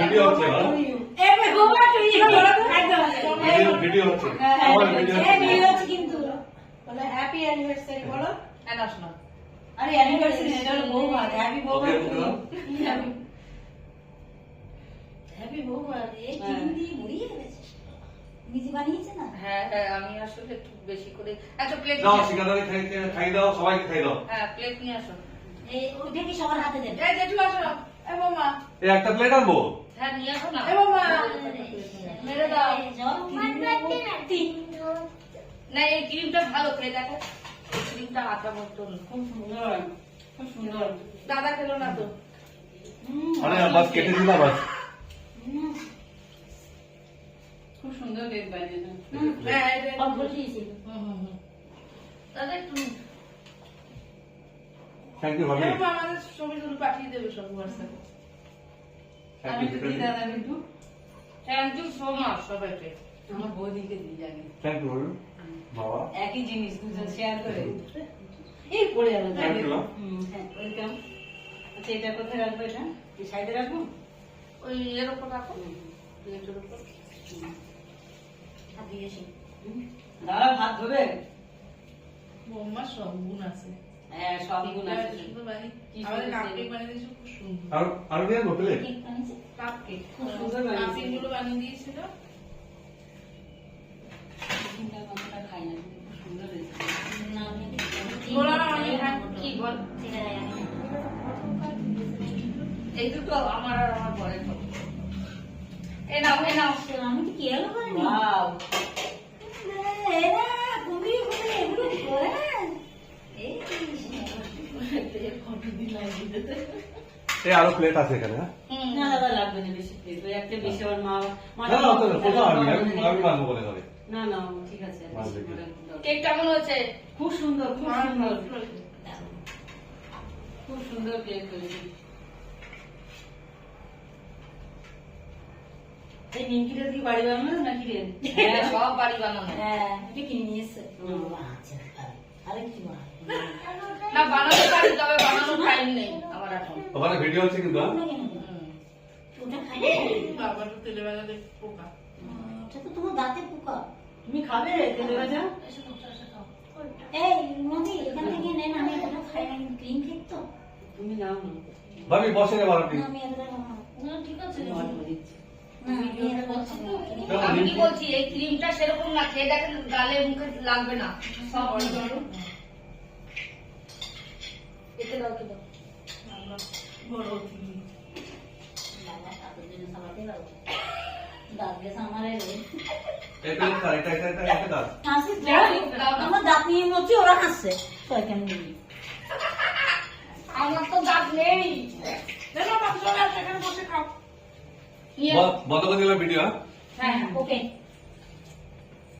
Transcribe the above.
video হচ্ছে video হচ্ছে আমার ভিডিও হচ্ছে কিন্তু বলে হ্যাপি অ্যানিভার্সারি বলো এনা শোনা আরে অ্যানিভার্সারি এটা হলো বৌভাত হ্যাপি বৌভাত হ্যাপি বৌভাত এই চিংড়ি মুড়িয়ে গেছে নিজে বানিয়েছে না হ্যাঁ হ্যাঁ আমি আসলে একটু বেশি করে একটা প্লেট দাও সিঙ্গাদারি খাই দাও সবাইকে খাই দাও হ্যাঁ প্লেট নিয়ে আসো এই ওইটা কি সবার হাতে দেন এই জেঠু আসো এ মামা এই একটা প্লেট আনবো হ্যাঁ নিয়ে আসো না এ মামা মেরে দাও না এই ক্রিমটা ভালো খেয়ে দেখো এই ক্রিমটা আটা মতন খুব সুন্দর খুব সুন্দর দাদা খেলো না তো আরে বাস কেটে দিলাম বাস খুব সুন্দর কেক বানিয়েছো হ্যাঁ এটা বলছিস দাদা একটু থ্যাংক ইউ ভাবি আমাদের ছবিগুলো পাঠিয়ে দেবে সব হোয়াটসঅ্যাপে আমি তো দিই দাদা কিন্তু থ্যাংক ইউ সো মাচ সবাইকে আমার বৌদিকে দিই জানি থ্যাংক ইউ ভাবি বাবা একই জিনিস দুজন শেয়ার করে এই পড়ে গেল থ্যাংক ইউ হ্যাঁ ওয়েলকাম আচ্ছা এটা কোথায় রাখবো এটা এই সাইডে রাখবো ওই এর উপর রাখো প্লেটের উপর হাত দিয়েছি দাদা ভাত ধরে বৌমা সব গুণ আছে হ্যাঁ সব গুণ আছে আমাদের কাপকেক বানিয়ে দিয়েছে খুব সুন্দর আর দিয়ে বটলে কেক বানিয়েছে কাপকেক খুব সুন্দর কাপকেকগুলো বানিয়ে দিয়েছিল চিন্তা করতে খাই না খুব সুন্দর হয়েছে না আমি বলা না আমি কি বল এই দুটো আমার আর আমার বরের ফটো এই নাও আমি তো কি এলো করিনি ওয়াও এরা তুমি এগুলো করে এই ফটো দিলাই দিতে এই আরো প্লেট আছে এখানে হ্যাঁ না দাদা লাগবে না বেশি প্লেট ওই একটা বেশি আমার মা না না তো ফটো আমি বানবো বলে ধরে না না ঠিক আছে কেক কেমন হয়েছে খুব সুন্দর খুব সুন্দর খুব সুন্দর কেক হয়েছে এই নিমকিটা কি বাড়ি বানানো নাকি রে হ্যাঁ সব বাড়ি বানানো হ্যাঁ এটা কিনে নিয়ে এসেছে আচ্ছা আরে কি না বানাতে পারি তবে বানানোর টাইম নেই আমার এখন ওখানে ভিডিও হচ্ছে কিন্তু ওটা খাই বাবা তো তেলে ভাজা দেখ পোকা ওটা তো তোমার দাঁতে পোকা তুমি খাবে তেলে ভাজা এই মনি এখান থেকে নেন আমি এটা খাই না ক্রিম কেক তো তুমি নাও না ভাবি বসে নে বারোটি আমি এটা না ঠিক আছে আমি কি বলছি এই ক্রিমটা সেরকম না খেয়ে দেখেন গালে মুখে লাগবে না সব এতে দাও কি দাও বড় ক্রিম বাবা তাদের জন্য সালাতে দাও দাঁত গেছে আমার এটা দাও হাসি আমার দাঁত নিয়ে মরছি ওরা হাসছে কেন আমার তো দাঁত নেই দেখো বাবা চলে আসো এখানে বসে খাও বন্ধ করে দিলাম ভিডিও হ্যাঁ ওকে